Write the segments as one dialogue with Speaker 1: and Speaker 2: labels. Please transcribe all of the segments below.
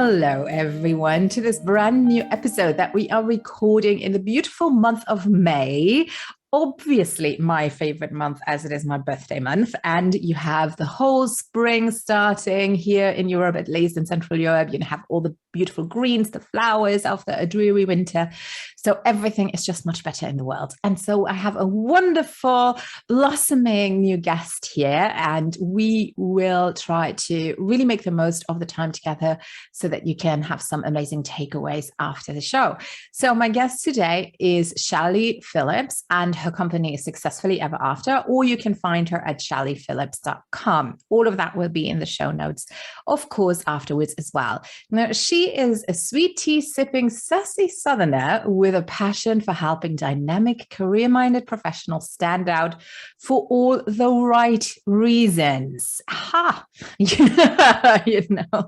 Speaker 1: Hello, everyone, to this brand new episode that we are recording in the beautiful month of May. Obviously, my favorite month as it is my birthday month. And you have the whole spring starting here in Europe, at least in Central Europe. You have all the beautiful greens, the flowers after a dreary winter. So everything is just much better in the world. And so I have a wonderful, blossoming new guest here, and we will try to really make the most of the time together so that you can have some amazing takeaways after the show. So my guest today is Chellie Philipps, and her company is Successfully Ever After, or you can find her at chelliphilipps.com. All of that will be in the show notes, of course, afterwards as well. Now, she is a sweet tea sipping, sassy Southerner with a passion for helping dynamic, career-minded professionals stand out for all the right reasons. Ha!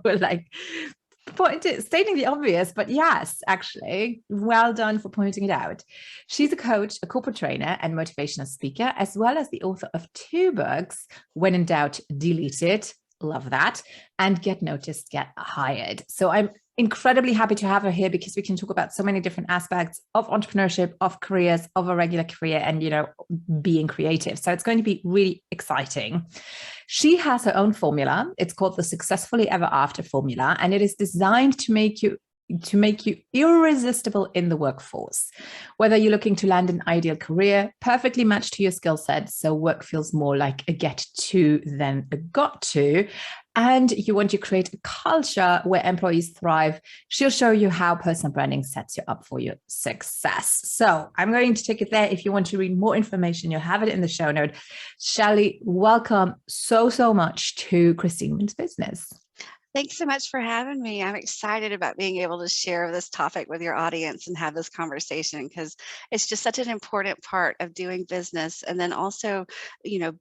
Speaker 1: Like stating the obvious, but yes, actually, well done for pointing it out. She's a coach, a corporate trainer, and motivational speaker, as well as the author of 2 books, When in Doubt, Delete It. Love that. And Get Noticed, Get Hired. So I'm incredibly happy to have her here because we can talk about so many different aspects of entrepreneurship, of careers, of a regular career, and, being creative. So it's going to be really exciting. She has her own formula. It's called the Successfully Ever After formula, and it is designed to make you irresistible in the workforce. Whether you're looking to land an ideal career, perfectly matched to your skill set, so work feels more like a get to than a got to, and you want to create a culture where employees thrive, she'll show you how personal branding sets you up for your success. So I'm going to take it there. If you want to read more information, you'll have it in the show note. Chellie, welcome so much to Christine Wins Business.
Speaker 2: Thanks so much for having me. I'm excited about being able to share this topic with your audience and have this conversation, because it's just such an important part of doing business, and then also,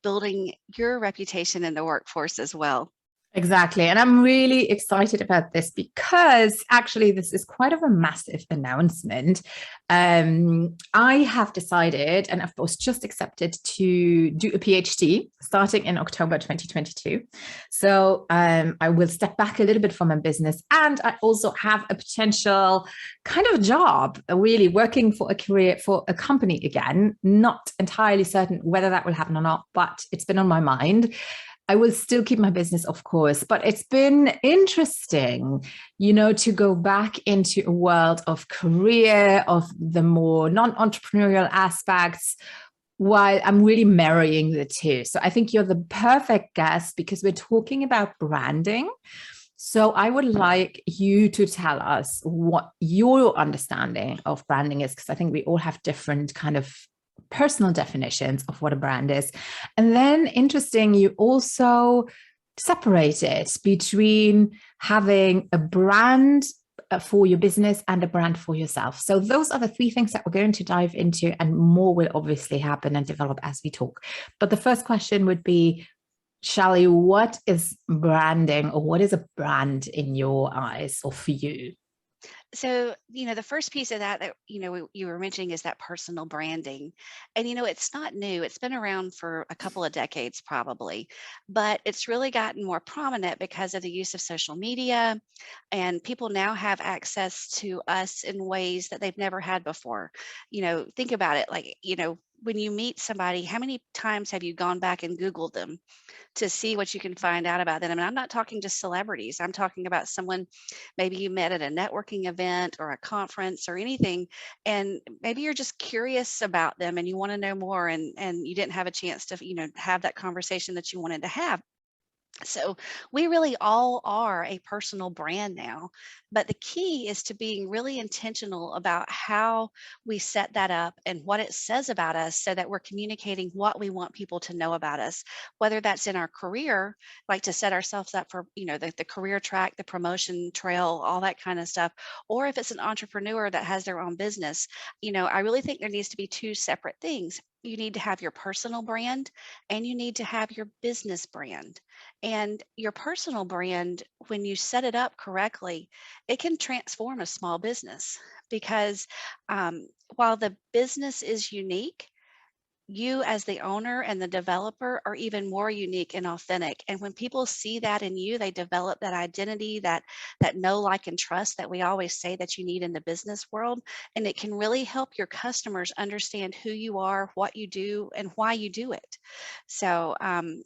Speaker 2: building your reputation in the workforce as well.
Speaker 1: Exactly. And I'm really excited about this because actually this is quite of a massive announcement. I have decided, and of course just accepted, to do a PhD starting in October 2022. So I will step back a little bit from my business, and I also have a potential kind of job, really working for a career for a company again. Not entirely certain whether that will happen or not, but it's been on my mind. I will still keep my business, of course, but it's been interesting, to go back into a world of career, of the more non-entrepreneurial aspects, while I'm really marrying the two. So I think you're the perfect guest because we're talking about branding. So I would like you to tell us what your understanding of branding is, because I think we all have different kind of personal definitions of what a brand is. And then interesting, you also separate it between having a brand for your business and a brand for yourself. So those are the 3 things that we're going to dive into, and more will obviously happen and develop as we talk. But the first question would be, Chellie, what is branding, or what is a brand in your eyes or for you?
Speaker 2: So, the first piece of that you were mentioning is that personal branding. And, it's not new. It's been around for a couple of decades probably, but it's really gotten more prominent because of the use of social media, and people now have access to us in ways that they've never had before. Think about it, like, when you meet somebody, how many times have you gone back and Googled them to see what you can find out about them? And I'm not talking just celebrities. I'm talking about someone maybe you met at a networking event or a conference or anything, and maybe you're just curious about them and you want to know more, and you didn't have a chance to, have that conversation that you wanted to have. So we really all are a personal brand now, but the key is to being really intentional about how we set that up and what it says about us, so that we're communicating what we want people to know about us, whether that's in our career, like to set ourselves up for, the career track, the promotion trail, all that kind of stuff, or if it's an entrepreneur that has their own business. I really think there needs to be 2 separate things. You need to have your personal brand, and you need to have your business brand. And your personal brand, when you set it up correctly, it can transform a small business, because while the business is unique, you as the owner and the developer are even more unique and authentic. And when people see that in you, they develop that identity, that know, like, and trust that we always say that you need in the business world. And it can really help your customers understand who you are, what you do, and why you do it. So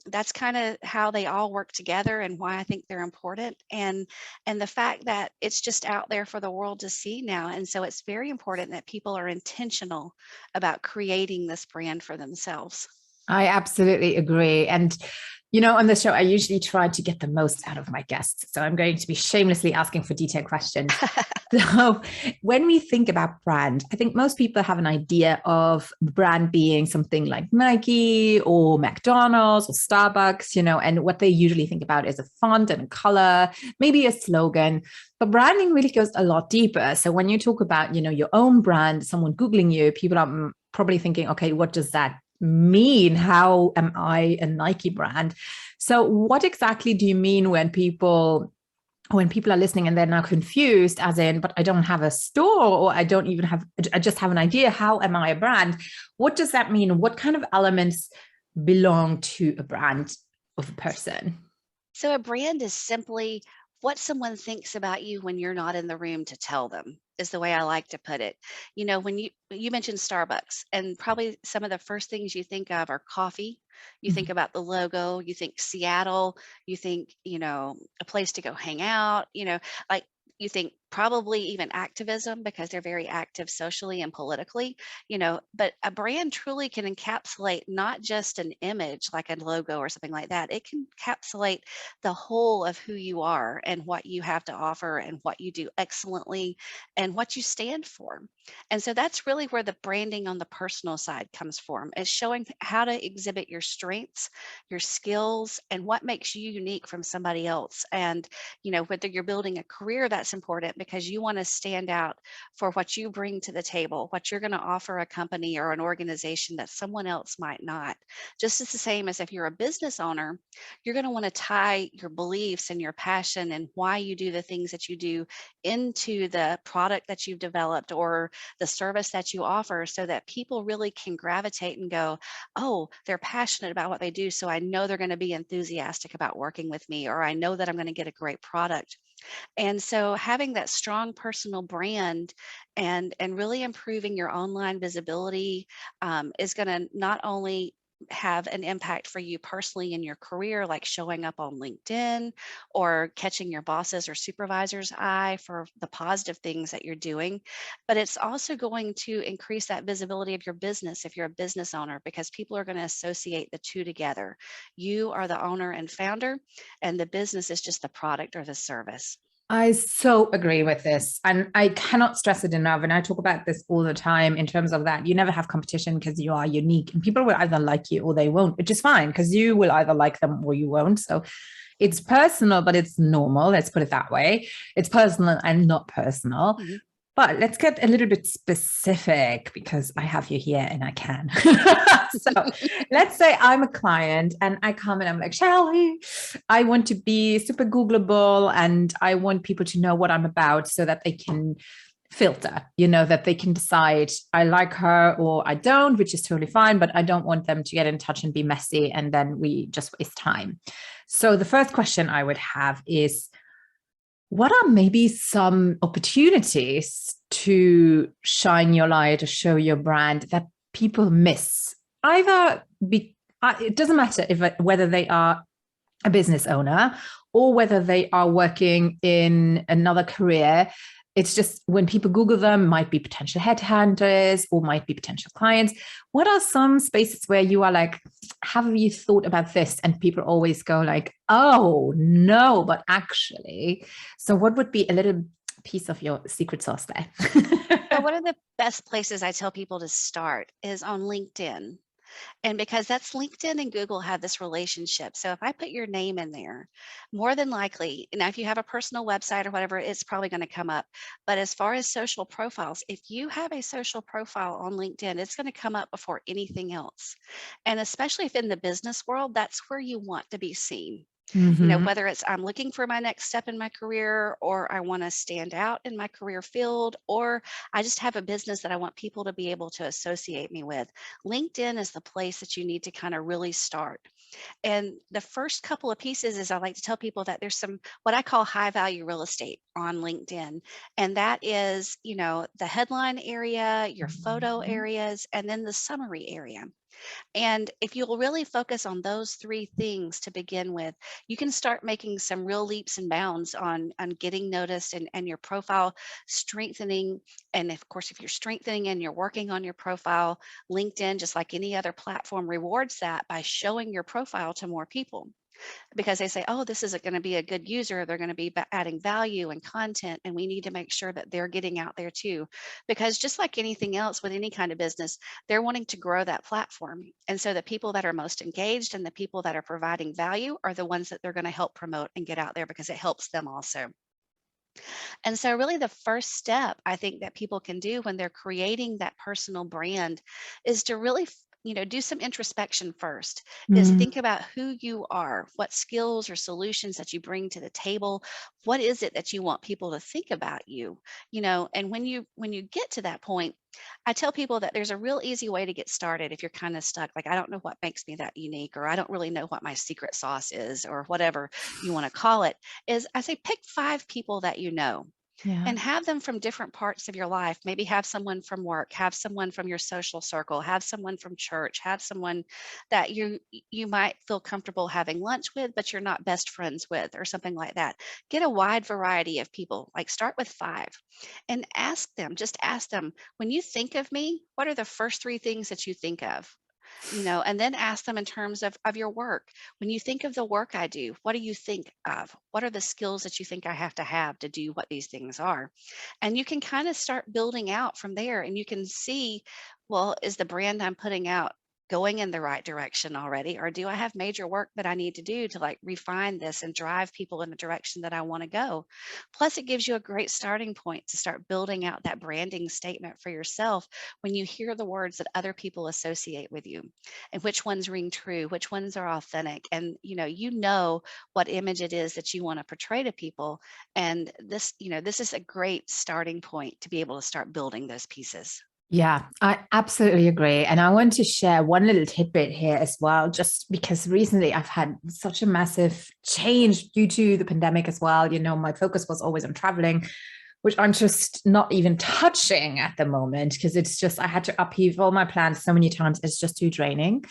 Speaker 2: that's kind of how they all work together and why I think they're important. And the fact that it's just out there for the world to see now. And so it's very important that people are intentional about creating this brand for themselves.
Speaker 1: I absolutely agree. And, on the show, I usually try to get the most out of my guests. So I'm going to be shamelessly asking for detailed questions. So when we think about brand, I think most people have an idea of brand being something like Nike or McDonald's or Starbucks, and what they usually think about is a font and a color, maybe a slogan. But branding really goes a lot deeper. So when you talk about, your own brand, someone Googling you, people are probably thinking, okay, what does that mean? How am I a Nike brand? So what exactly do you mean when people are listening and they're now confused, as in, but I don't have a store, or I just have an idea. How am I a brand? What does that mean? What kind of elements belong to a brand of a person?
Speaker 2: So a brand is simply what someone thinks about you when you're not in the room to tell them, is the way I like to put it. When you mentioned Starbucks, and probably some of the first things you think of are coffee. You think about the logo, you think Seattle, you think, a place to go hang out, like, you think probably even activism because they're very active socially and politically, but a brand truly can encapsulate not just an image like a logo or something like that. It can encapsulate the whole of who you are and what you have to offer and what you do excellently and what you stand for. And so that's really where the branding on the personal side comes from. It's showing how to exhibit your strengths, your skills, and what makes you unique from somebody else. And, whether you're building a career, that's important because you want to stand out for what you bring to the table, what you're going to offer a company or an organization that someone else might not. Just as the same as if you're a business owner, you're going to want to tie your beliefs and your passion and why you do the things that you do into the product that you've developed or the service that you offer so that people really can gravitate and go, oh, they're passionate about what they do. So I know they're going to be enthusiastic about working with me, or I know that I'm going to get a great product. And so having that strong personal brand and really improving your online visibility is going to not only have an impact for you personally in your career, like showing up on LinkedIn or catching your boss's or supervisor's eye for the positive things that you're doing, but it's also going to increase that visibility of your business if you're a business owner, because people are going to associate the two together. You are the owner and founder, and the business is just the product or the service.
Speaker 1: I so agree with this. And I cannot stress it enough. And I talk about this all the time in terms of that you never have competition because you are unique, and people will either like you or they won't, which is fine because you will either like them or you won't. So it's personal, but it's normal. Let's put it that way. It's personal and not personal.
Speaker 2: Mhm.
Speaker 1: But let's get a little bit specific because I have you here and I can. So let's say I'm a client and I come and I'm like, Chellie, I want to be super Googleable and I want people to know what I'm about so that they can filter, that they can decide I like her or I don't, which is totally fine, but I don't want them to get in touch and be messy and then we just waste time. So the first question I would have is, what are maybe some opportunities to shine your light or show your brand that people miss? It doesn't matter whether they are a business owner or whether they are working in another career. It's just when people Google them, might be potential headhunters or might be potential clients. What are some spaces where you are like, have you thought about this? And people always go like, oh, no, but actually. So what would be a little piece of your secret sauce there?
Speaker 2: So one of the best places I tell people to start is on LinkedIn. And because that's LinkedIn and Google have this relationship. So if I put your name in there, more than likely, now if you have a personal website or whatever, it's probably going to come up. But as far as social profiles, if you have a social profile on LinkedIn, it's going to come up before anything else. And especially if in the business world, that's where you want to be seen.
Speaker 1: Mhm.
Speaker 2: Whether it's I'm looking for my next step in my career, or I want to stand out in my career field, or I just have a business that I want people to be able to associate me with. LinkedIn is the place that you need to kind of really start. And the first couple of pieces is I like to tell people that there's some what I call high value real estate on LinkedIn. And that is, the headline area, your photo
Speaker 1: Mhm.
Speaker 2: areas, and then the summary area. And if you'll really focus on those three things to begin with, you can start making some real leaps and bounds on getting noticed, and your profile strengthening. And of course, if you're strengthening and you're working on your profile, LinkedIn, just like any other platform, rewards that by showing your profile to more people, because they say, oh, this is going to be a good user. They're going to be adding value and content, and we need to make sure that they're getting out there too. Because just like anything else with any kind of business, they're wanting to grow that platform. And so the people that are most engaged and the people that are providing value are the ones that they're going to help promote and get out there, because it helps them also. And so, really, the first step I think that people can do when they're creating that personal brand is to really, do some introspection first, is
Speaker 1: Mm.
Speaker 2: think about who you are, what skills or solutions that you bring to the table. What is it that you want people to think about you? And when you get to that point, I tell people that there's a real easy way to get started if you're kind of stuck. Like, I don't know what makes me that unique, or I don't really know what my secret sauce is, or whatever you want to call it. Is I say pick 5 people that you know
Speaker 1: Yeah.
Speaker 2: and have them from different parts of your life. Maybe have someone from work, have someone from your social circle, have someone from church, have someone that you might feel comfortable having lunch with, but you're not best friends with, or something like that. Get a wide variety of people. Like, start with 5 and just ask them, when you think of me, what are the first 3 things that you think of? And then ask them in terms of your work. When you think of the work I do, what do you think of? What are the skills that you think I have to do what these things are? And you can kind of start building out from there, and you can see, well, is the brand I'm putting out going in the right direction already? Or do I have major work that I need to do to like refine this and drive people in the direction that I want to go? Plus, it gives you a great starting point to start building out that branding statement for yourself when you hear the words that other people associate with you, and which ones ring true, which ones are authentic. And you know what image it is that you want to portray to people. And this is a great starting point to be able to start building those pieces.
Speaker 1: Yeah, I absolutely agree. And I want to share one little tidbit here as well, just because recently I've had such a massive change due to the pandemic as well. My focus was always on traveling, which I'm just not even touching at the moment, because it's just, I had to upheave all my plans so many times. It's just too draining.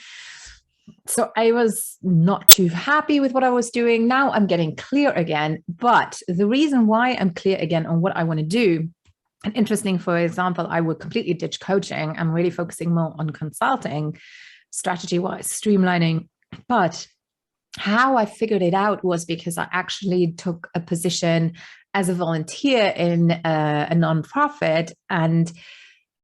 Speaker 1: So I was not too happy with what I was doing. Now I'm getting clear again. But the reason why I'm clear again on what I want to do, and interesting, for example, I would completely ditch coaching. I'm really focusing more on consulting, strategy wise, streamlining. But how I figured it out was because I actually took a position as a volunteer in a nonprofit, and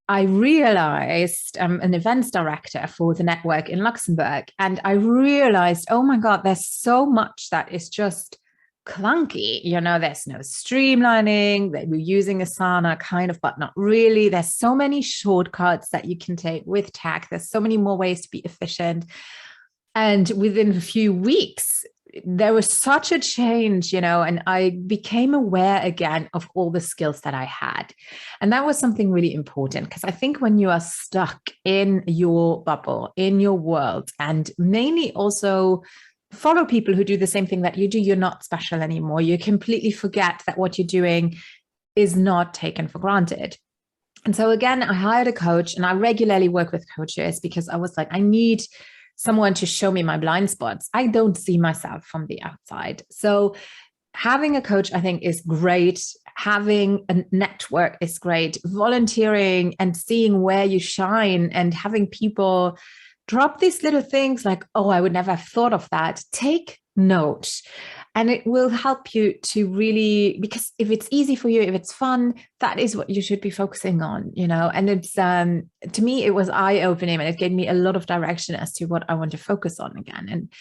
Speaker 1: I realized I'm an events director for the network in Luxembourg. And I realized, oh my God, there's so much that is just clunky. There's no streamlining. They were using Asana kind of, but not really. There's so many shortcuts that you can take with tech. There's so many more ways to be efficient. And within a few weeks, there was such a change, and I became aware again of all the skills that I had. And that was something really important, because I think when you are stuck in your bubble, in your world, and mainly also follow people who do the same thing that you do, you're not special anymore. You completely forget that what you're doing is not taken for granted. And so again, I hired a coach, and I regularly work with coaches, because I was like, I need someone to show me my blind spots. I don't see myself from the outside. So having a coach, I think, is great. Having a network is great. Volunteering and seeing where you shine, and having people drop these little things like, oh, I would never have thought of that. Take note. And it will help you to really, because if it's easy for you, if it's fun, that is what you should be focusing on, and it's, to me, it was eye-opening, and it gave me a lot of direction as to what I want to focus on again. And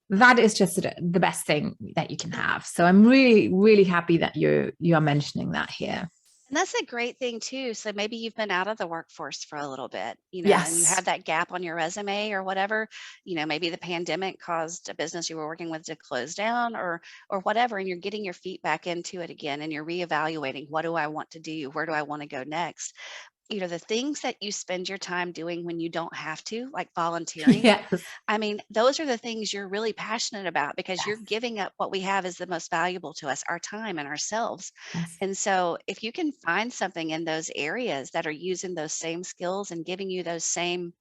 Speaker 1: that is just the best thing that you can have. So I'm really, really happy that you are mentioning that here.
Speaker 2: And that's a great thing too. So maybe you've been out of the workforce for a little bit, and you
Speaker 1: Yes.
Speaker 2: have that gap on your resume or whatever. Maybe the pandemic caused a business you were working with to close down or whatever, and you're getting your feet back into it again and you're reevaluating, what do I want to do? Where do I want to go next? The things that you spend your time doing when you don't have to, like volunteering,
Speaker 1: Yes.
Speaker 2: I mean, those are the things you're really passionate about because you're
Speaker 1: Yes.
Speaker 2: giving up what we have is the most valuable to us, our time and ourselves.
Speaker 1: Yes.
Speaker 2: And so, if you can find something in those areas that are using those same skills and giving you those same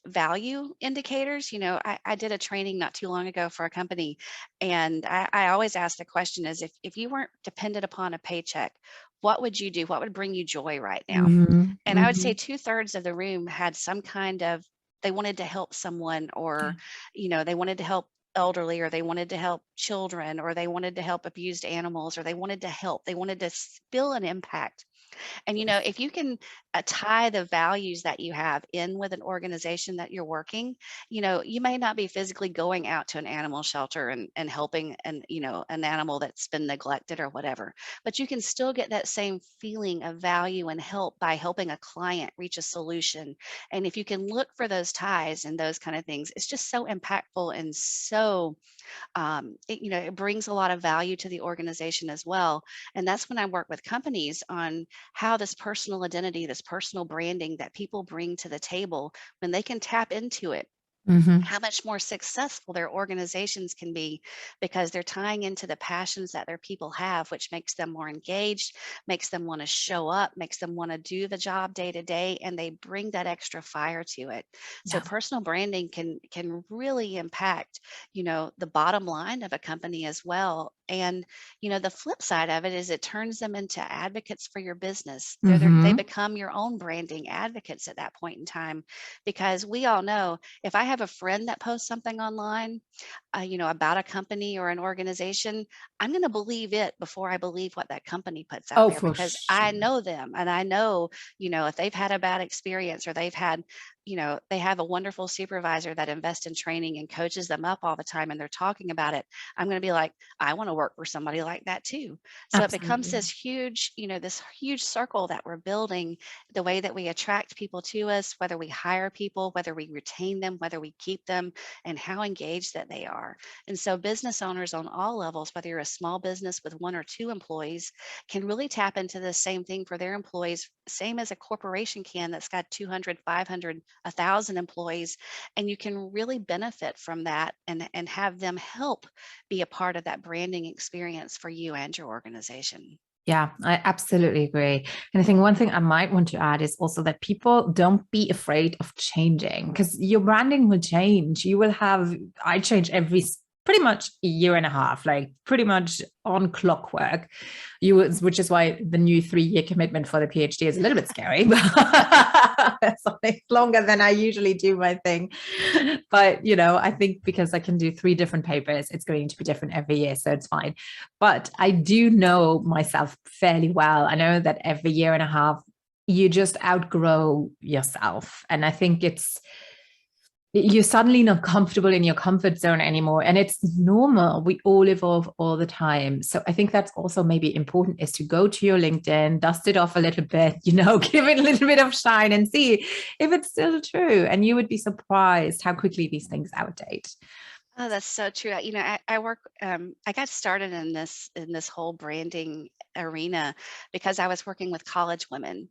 Speaker 2: value indicators, I did a training not too long ago for a company, and I always ask the question is if you weren't dependent upon a paycheck, what would you do? What would bring you joy right now?
Speaker 1: Mhm.
Speaker 2: And I would say
Speaker 1: Mhm.
Speaker 2: two-thirds of the room had some kind of they wanted to help someone or,
Speaker 1: Yeah.
Speaker 2: they wanted to help elderly or they wanted to help children or they wanted to help abused animals or they wanted to help. They wanted to spill an impact. And,
Speaker 1: Yes.
Speaker 2: if you can tie the values that you have in with an organization that you're working, you may not be physically going out to an animal shelter and helping an animal that's been neglected or whatever, but you can still get that same feeling of value and help by helping a client reach a solution. And if you can look for those ties and those kind of things, it's just so impactful and so it brings a lot of value to the organization as well. And that's when I work with companies on how this personal identity, this personal branding that people bring to the table, when they can tap into it,
Speaker 1: Mhm.
Speaker 2: how much more successful their organizations can be because they're tying into the passions that their people have, which makes them more engaged, makes them want to show up, makes them want to do the job day to day, and they bring that extra fire to it. So
Speaker 1: Yeah.
Speaker 2: personal branding can really impact, the bottom line of a company as well. And the flip side of it is it turns them into advocates for your business. They
Speaker 1: Mhm.
Speaker 2: become your own branding advocates at that point in time, because we all know if I have a friend that posts something online, about a company or an organization, I'm going to believe it before I believe what that company puts out
Speaker 1: Oh,
Speaker 2: there
Speaker 1: for
Speaker 2: because I
Speaker 1: sure.
Speaker 2: know them and I know, if they've had a bad experience or they've had, they have a wonderful supervisor that invests in training and coaches them up all the time and they're talking about it. I'm going to be like, I want to work for somebody like that too. So it becomes
Speaker 1: Absolutely.
Speaker 2: this huge circle that we're building, the way that we attract people to us, whether we hire people, whether we retain them, whether we keep them, and how engaged that they are. And so business owners on all levels, whether you're a small business with one or two employees, can really tap into the same thing for their employees, same as a corporation can that's got 200, 500, 1,000 employees. And you can really benefit from that and have them help be a part of that branding experience for you and your organization.
Speaker 1: Yeah, I absolutely agree. And I think one thing I might want to add is also that people don't be afraid of changing because your branding will change. I change pretty much a year and a half, like pretty much on clockwork. Which is why the new 3-year commitment for the PhD is a little bit scary, but it's longer than I usually do my thing. But, I think because I can do 3 different papers, it's going to be different every year. So it's fine. But I do know myself fairly well. I know that every year and a half, you just outgrow yourself. And I think you're suddenly not comfortable in your comfort zone anymore. And it's normal. We all evolve all the time. So I think that's also maybe important is to go to your LinkedIn, dust it off a little bit, give it a little bit of shine and see if it's still true. And you would be surprised how quickly these things outdate.
Speaker 2: Oh, that's so true. I work, I got started in this whole branding arena because I was working with college women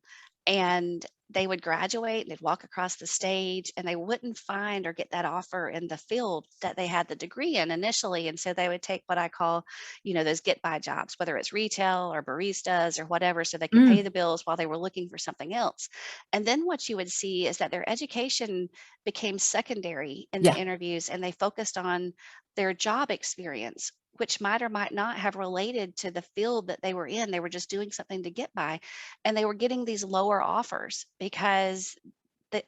Speaker 2: and they would graduate and they'd walk across the stage and they wouldn't find or get that offer in the field that they had the degree in initially. And so they would take what I call, those get by jobs, whether it's retail or baristas or whatever, so they could pay
Speaker 1: Mm,
Speaker 2: the bills while they were looking for something else. And then what you would see is that their education became secondary in the
Speaker 1: yeah.
Speaker 2: interviews and they focused on their job experience, which might or might not have related to the field that they were in. They were just doing something to get by. And they were getting these lower offers because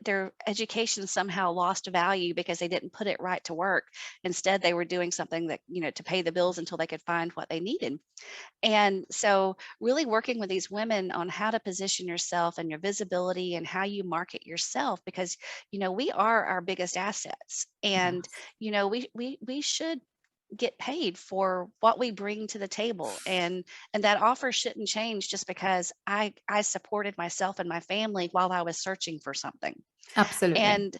Speaker 2: their education somehow lost value because they didn't put it right to work. Instead, they were doing something that, to pay the bills until they could find what they needed. And so, really working with these women on how to position yourself and your visibility and how you market yourself, because we are our biggest assets, and
Speaker 1: Yes.
Speaker 2: we should get paid for what we bring to the table, and that offer shouldn't change just because I supported myself and my family while I was searching for something.
Speaker 1: Absolutely.
Speaker 2: And,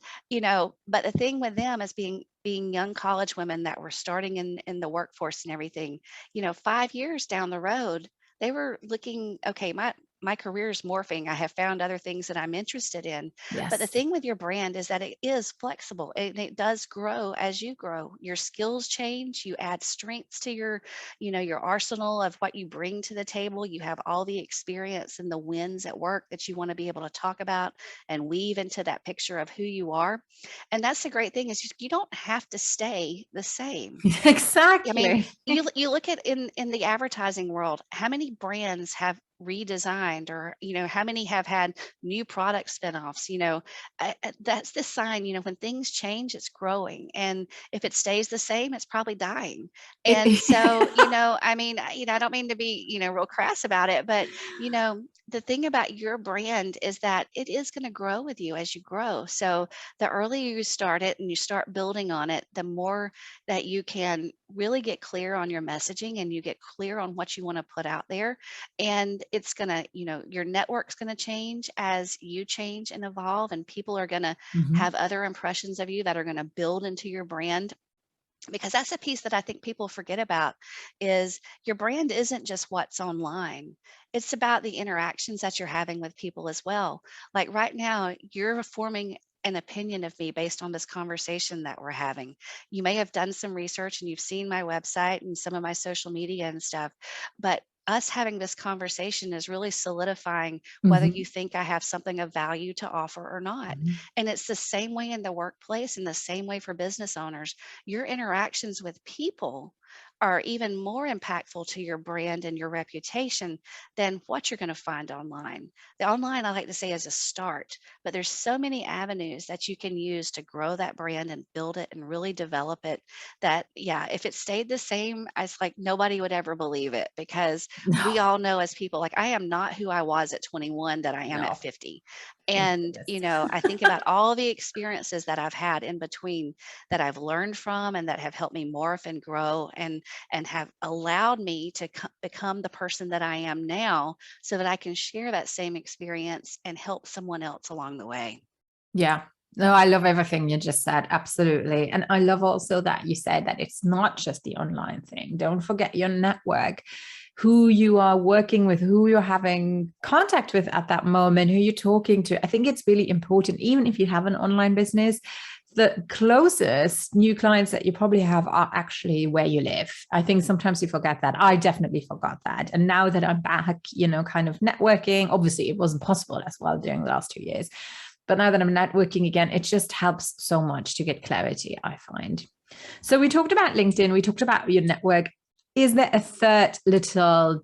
Speaker 2: but the thing with them is being young college women that were starting in the workforce and everything, 5 years down the road, they were looking, okay, my career is morphing. I have found other things that I'm interested in. But the
Speaker 1: Yes.
Speaker 2: thing with your brand is that it is flexible and it does grow as you grow. Your skills change, you add strengths to your arsenal of what you bring to the table. You have all the experience and the wins at work that you want to be able to talk about and weave into that picture of who you are. And that's the great thing is you don't have to stay the same. I mean,
Speaker 1: Exactly.
Speaker 2: you look at in the advertising world, how many brands have redesigned, or how many have had new product spinoffs? That's the sign. When things change, it's growing, and if it stays the same, it's probably dying. And
Speaker 1: It,
Speaker 2: so, I mean, I don't mean to be real crass about it, but the thing about your brand is that it is going to grow with you as you grow. So the earlier you start it and you start building on it, the more that you can really get clear on your messaging and you get clear on what you want to put out there. And it's going to, your network's going to change as you change and evolve, and people are going to
Speaker 1: Mhm.
Speaker 2: have other impressions of you that are going to build into your brand. Because that's a piece that I think people forget about is your brand isn't just what's online. It's about the interactions that you're having with people as well. Like right now, you're forming an opinion of me based on this conversation that we're having. You may have done some research and you've seen my website and some of my social media and stuff, but us having this conversation is really solidifying whether you
Speaker 1: Mhm.
Speaker 2: think I have something of value to offer or not.
Speaker 1: Mhm.
Speaker 2: And it's the same way in the workplace and the same way for business owners. Your interactions with people are even more impactful to your brand and your reputation than what you're going to find online. The online, I like to say, is a start, but there's so many avenues that you can use to grow that brand and build it and really develop it that, yeah, if it stayed the same, it's like nobody would ever believe it, because we
Speaker 1: No,
Speaker 2: all know as people, like I am not who I was at 21 that I am at
Speaker 1: no.
Speaker 2: 50.
Speaker 1: Thank
Speaker 2: And,
Speaker 1: goodness.
Speaker 2: I think about all the experiences that I've had in between that I've learned from and that have helped me morph and grow and have allowed me to become the person that I am now, so that I can share that same experience and help someone else along the way.
Speaker 1: Yeah. No, I love everything you just said. Absolutely. And I love also that you said that it's not just the online thing. Don't forget your network, who you are working with, who you're having contact with at that moment, who you're talking to. I think it's really important, even if you have an online business, the closest new clients that you probably have are actually where you live. I think sometimes you forget that. I definitely forgot that. And now that I'm back, kind of networking, obviously it wasn't possible as well during the last 2 years. But now that I'm networking again, it just helps so much to get clarity, I find. So we talked about LinkedIn, we talked about your network. Is there a third little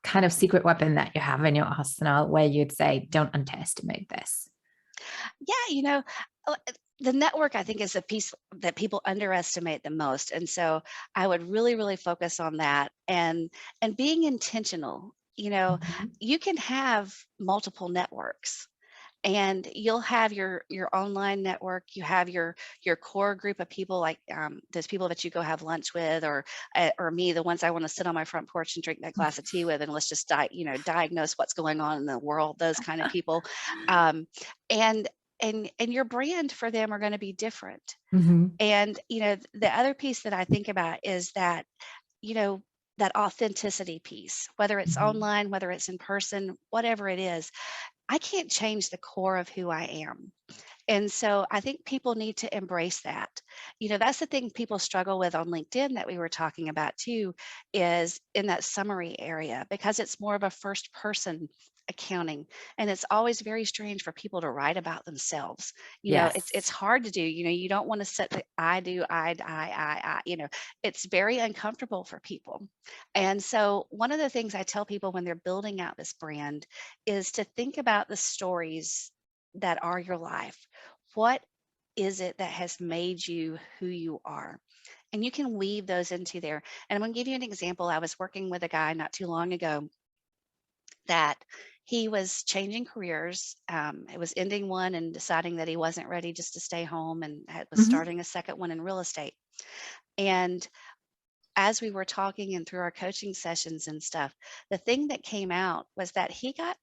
Speaker 1: kind of secret weapon that you have in your arsenal where you'd say, don't underestimate this?
Speaker 2: Yeah, the network, I think, is a piece that people underestimate the most. And so I would really, really focus on that, and being intentional.
Speaker 1: Mhm.
Speaker 2: You can have multiple networks, and you'll have your online network. You have your core group of people, like those people that you go have lunch with, or me, the ones I want to sit on my front porch and drink that glass of tea with, and let's just diagnose what's going on in the world. Those kind of people, um, and and your brand for them are going to be different.
Speaker 1: Mhm.
Speaker 2: And the other piece that I think about is that you know that authenticity piece, whether it's
Speaker 1: Mhm.
Speaker 2: online, whether it's in person, whatever it is. I can't change the core of who I am. And so I think people need to embrace that. That's the thing people struggle with on LinkedIn that we were talking about too, is in that summary area, because it's more of a first person accounting, and it's always very strange for people to write about themselves. It's
Speaker 1: Yes.
Speaker 2: hard to do. You don't want to set the I do, I. It's very uncomfortable for people. And so one of the things I tell people when they're building out this brand is to think about the stories that are your life. What is it that has made you who you are? And you can weave those into there. And I'm going to give you an example. I was working with a guy not too long ago, that he was changing careers. It was ending one and deciding that he wasn't ready just to stay home, and was
Speaker 1: Mhm.
Speaker 2: starting a second one in real estate. And as we were talking and through our coaching sessions and stuff, the thing that came out was that he got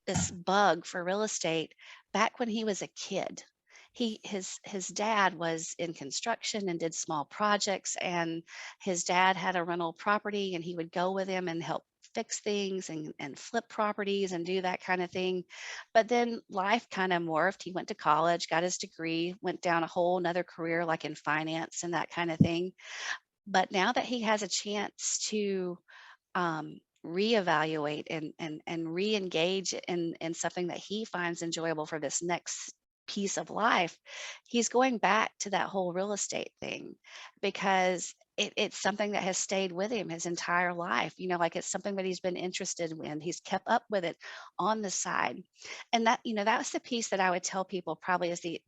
Speaker 2: this bug for real estate back when he was a kid. His dad was in construction and did small projects, and his dad had a rental property, and he would go with him and help fix things and flip properties and do that kind of thing. But then life kind of morphed. He went to college, got his degree, went down a whole nother career like in finance and that kind of thing. But now that he has a chance to reevaluate and re-engage in something that he finds enjoyable for this next piece of life, he's going back to that whole real estate thing because it's something that has stayed with him his entire life. Like it's something that he's been interested in. He's kept up with it on the side. And that was the piece that I would tell people probably is the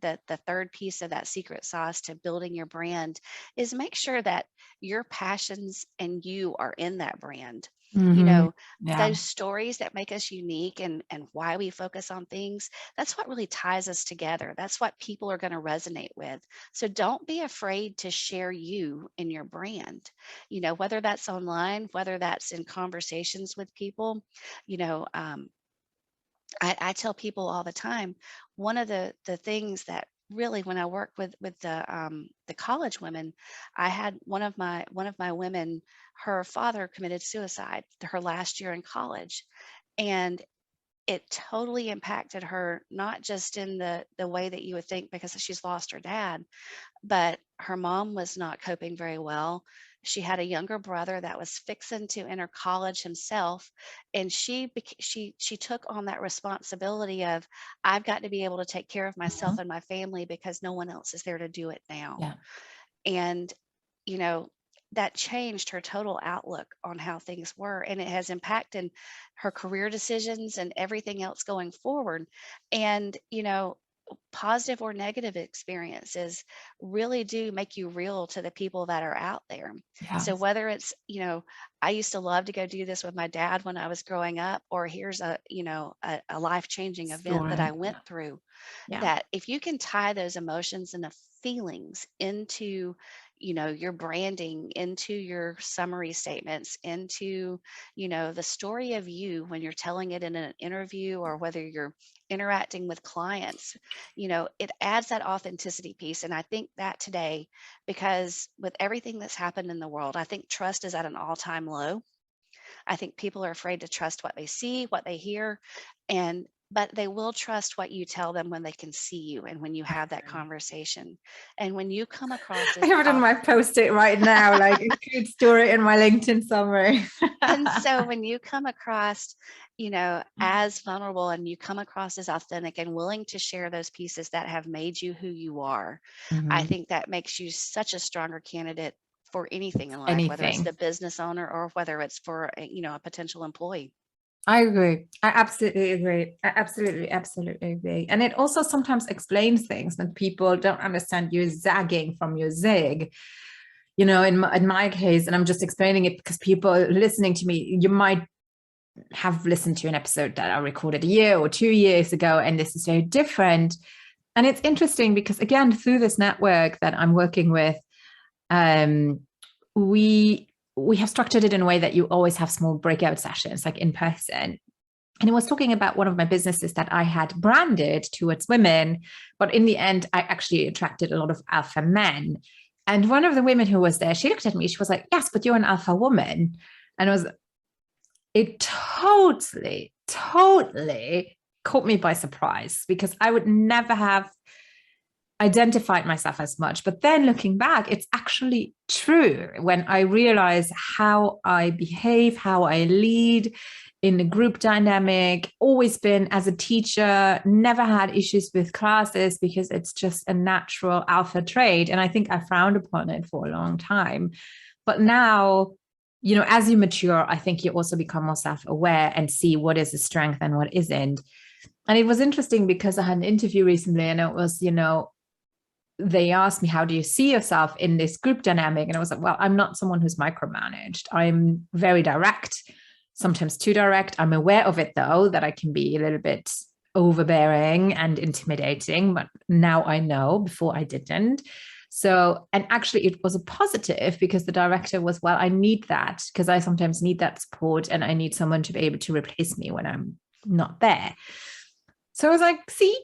Speaker 2: third piece of that secret sauce to building your brand is make sure that your passions and you are in that brand. you
Speaker 1: Mhm.
Speaker 2: know
Speaker 1: Yeah.
Speaker 2: those stories that make us unique and why we focus on things, that's what really ties us together. That's what people are going to resonate with. So don't be afraid to share you in your brand, whether that's online, whether that's in conversations with people. you know um, I tell people all the time, one of the things that really when I work with the college women, I had one of my women, her father committed suicide her last year in college, and it totally impacted her, not just in the way that you would think because she's lost her dad, but her mom was not coping very well. She had a younger brother that was fixing to enter college himself, and she took on that responsibility of, I've got to be able to take care of myself
Speaker 1: Mhm.
Speaker 2: and my family because no one else is there to do it now.
Speaker 1: Yeah.
Speaker 2: And you know that changed her total outlook on how things were, and it has impacted her career decisions and everything else going forward. And positive or negative experiences really do make you real to the people that are out there.
Speaker 1: Yeah.
Speaker 2: So whether it's, I used to love to go do this with my dad when I was growing up, or here's a life-changing event that I
Speaker 1: Story.
Speaker 2: went
Speaker 1: Yeah.
Speaker 2: through,
Speaker 1: Yeah.
Speaker 2: that if you can tie those emotions and the feelings into your branding, into your summary statements, into the story of you when you're telling it in an interview, or whether you're interacting with clients, it adds that authenticity piece. And I think that today, because with everything that's happened in the world, I think trust is at an all-time low. I think people are afraid to trust what they see, what they hear, and but they will trust what you tell them when they can see you and when you
Speaker 1: I
Speaker 2: have that
Speaker 1: agree.
Speaker 2: conversation. And when you come across
Speaker 1: I
Speaker 2: as
Speaker 1: have it in my post-it right now, like include story in my LinkedIn summary.
Speaker 2: and so when you come across, as vulnerable, and you come across as authentic and willing to share those pieces that have made you who you are, I
Speaker 1: Mhm.
Speaker 2: think that makes you such a stronger candidate for anything in life, whether it's
Speaker 1: Anything.
Speaker 2: the business owner or whether it's for a potential employee.
Speaker 1: I agree. I absolutely agree. I absolutely agree. And it also sometimes explains things that people don't understand you zagging from your zig. In my case, and I'm just explaining it because people listening to me, you might have listened to an episode that I recorded a year or 2 years ago, and this is very different. And it's interesting because, again, through this network that I'm working with, um, we we have structured it in a way that you always have small breakout sessions, like in person. And it was talking about one of my businesses that I had branded towards women, but in the end, I actually attracted a lot of alpha men. And one of the women who was there, she looked at me, she was like, "Yes, but you're an alpha woman." And it totally caught me by surprise because I would never have identified myself as much. But then looking back, it's actually true when I realize how I behave, how I lead in the group dynamic, always been as a teacher, never had issues with classes because it's just a natural alpha trait. And I think I frowned upon it for a long time. But now, as you mature, I think you also become more self-aware and see what is a strength and what isn't. And it was interesting because I had an interview recently and it was, they asked me, how do you see yourself in this group dynamic? And I was like, well, I'm not someone who's micromanaged. I'm very direct. sometimes too direct. I'm aware of it though, that I can be a little bit overbearing and intimidating, but now I know, before I didn't. So, and actually it was a positive because the director was, well, I need that because I sometimes need that support and I need someone to be able to replace me when I'm not there. So I was like, see?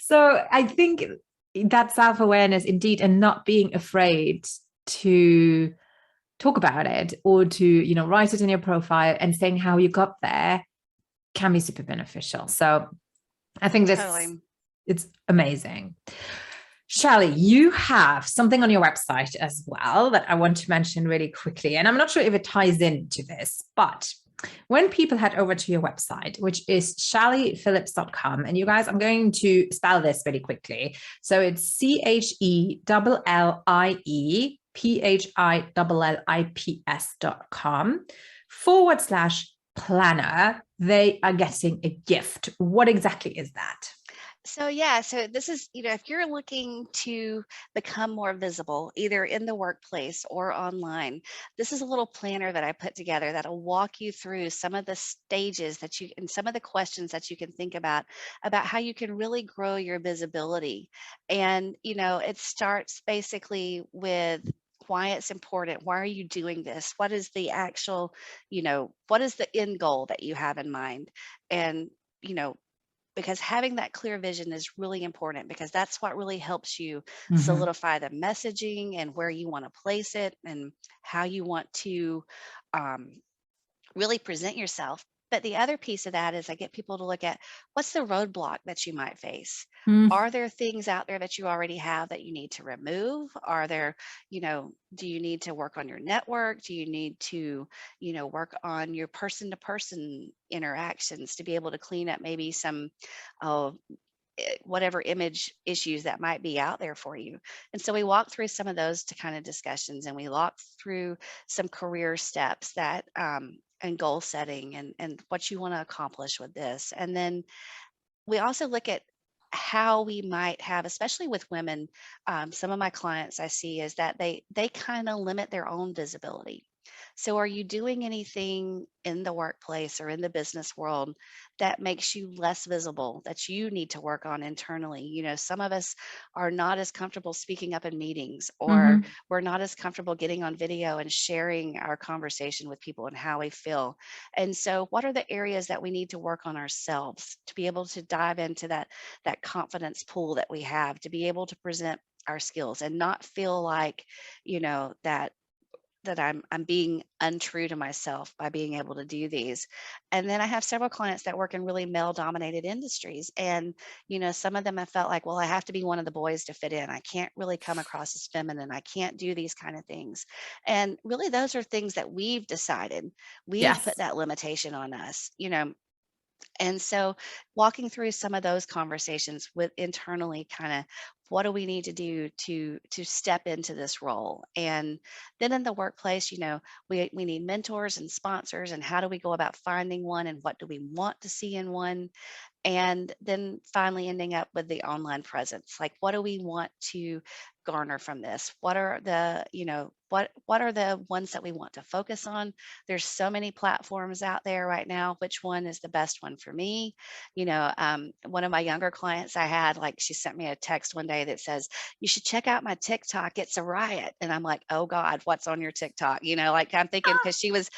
Speaker 1: So I think that self-awareness indeed, and not being afraid to talk about it or to, you know, write it in your profile and saying how you got there can be super beneficial. So I think it's amazing. Chellie, you have something on your website as well that I want to mention really quickly. And I'm not sure if it ties into this, but when people head over to your website, which is chelliphilipps.com, and you guys, I'm going to spell this really quickly. So it's CHELLIPHILLIPS.com/planner. They are getting a gift. What exactly is that?
Speaker 2: So yeah, so this is, if you're looking to become more visible, either in the workplace or online, this is a little planner that I put together that'll walk you through some of the stages that you, and some of the questions that you can think about how you can really grow your visibility. And, it starts basically with why it's important. Why are you doing this? What is the actual, what is the end goal that you have in mind? And, you know, because having that clear vision is really important, because that's what really helps you solidify the messaging and where you want to place it and how you want to um, really present yourself. But the other piece of that is I get people to look at, what's the roadblock that you might face? Are there things out there that you already have that you need to remove? Are there, do you need to work on your network? Do you need to, work on your person to person interactions to be able to clean up maybe some whatever image issues that might be out there for you? And so we walk through some of those to kind of discussions, and we walk through some career steps that and goal setting and what you want to accomplish with this. And then we also look at how we might have, especially with women, some of my clients I see is that they kind of limit their own visibility. So are you doing anything in the workplace or in the business world that makes you less visible, that you need to work on internally? Some of us are not as comfortable speaking up in meetings, or we're not as comfortable getting on video and sharing our conversation with people and how we feel. And so what are the areas that we need to work on ourselves to be able to dive into that confidence pool that we have, to be able to present our skills and not feel like, that I'm being untrue to myself by being able to do these. And then I have several clients that work in really male dominated industries. And, some of them have felt like, well, I have to be one of the boys to fit in. I can't really come across as feminine. I can't do these kind of things. And really, those are things that we've decided. We've put that limitation on us, And so walking through some of those conversations with internally, kind of, what do we need to do to step into this role? And then in the workplace, we need mentors and sponsors, and how do we go about finding one, and what do we want to see in one? And then finally ending up with the online presence. Like, what do we want to garner from this? What are the, what are the ones that we want to focus on? There's so many platforms out there right now. Which one is the best one for me? One of my younger clients I had, like, she sent me a text one day that says, you should check out my TikTok. It's a riot. And I'm like, oh God, what's on your TikTok? Like, I'm thinking, because she was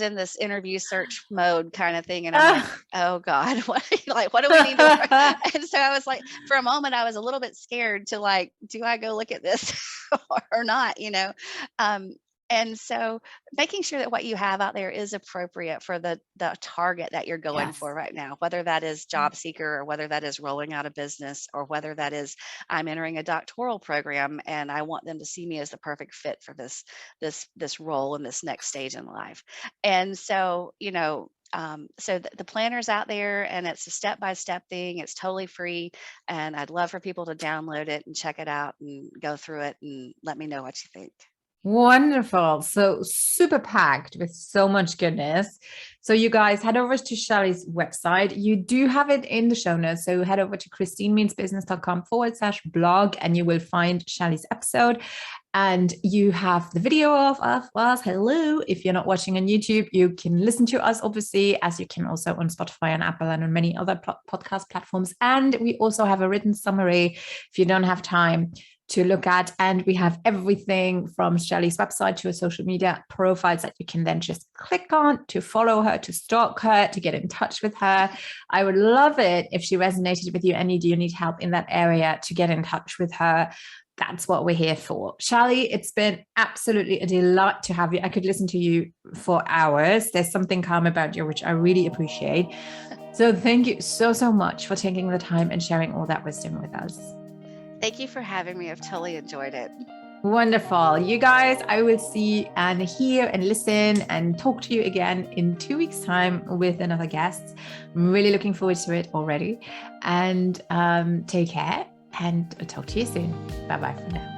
Speaker 2: in this interview search mode kind of thing. And I'm like, oh God, what do we need to work? And so I was like, for a moment, I was a little bit scared to, like, do I go look at this or not, and so making sure that what you have out there is appropriate for the target that you're going for right now, whether that is job seeker, or whether that is rolling out a business, or whether that is, I'm entering a doctoral program and I want them to see me as the perfect fit for this role in this next stage in life. And so, so the planner's out there, and it's a step-by-step thing. It's totally free. And I'd love for people to download it and check it out and go through it and let me know what you think.
Speaker 1: Wonderful. So super packed with so much goodness. So you guys head over to Chellie's website. You do have it in the show notes. So head over to christinemeansbusiness.com/blog, and you will find Chellie's episode. And you have the video of us. Hello. If you're not watching on YouTube, you can listen to us, obviously, as you can also on Spotify and Apple and on many other podcast platforms. And we also have a written summary if you don't have time to look at. And we have everything from Chellie's website to her social media profiles that you can then just click on to follow her, to stalk her, to get in touch with her. I would love it if she resonated with you and you need help in that area, to get in touch with her. That's what we're here for. Chellie, it's been absolutely a delight to have you. I could listen to you for hours. There's something calm about you, which I really appreciate. So thank you so, so much for taking the time and sharing all that wisdom with us.
Speaker 2: Thank you for having me. I've totally enjoyed it.
Speaker 1: Wonderful. You guys, I will see and hear and listen and talk to you again in 2 weeks' time with another guest. I'm really looking forward to it already. And take care. And I'll talk to you soon. Bye-bye for now.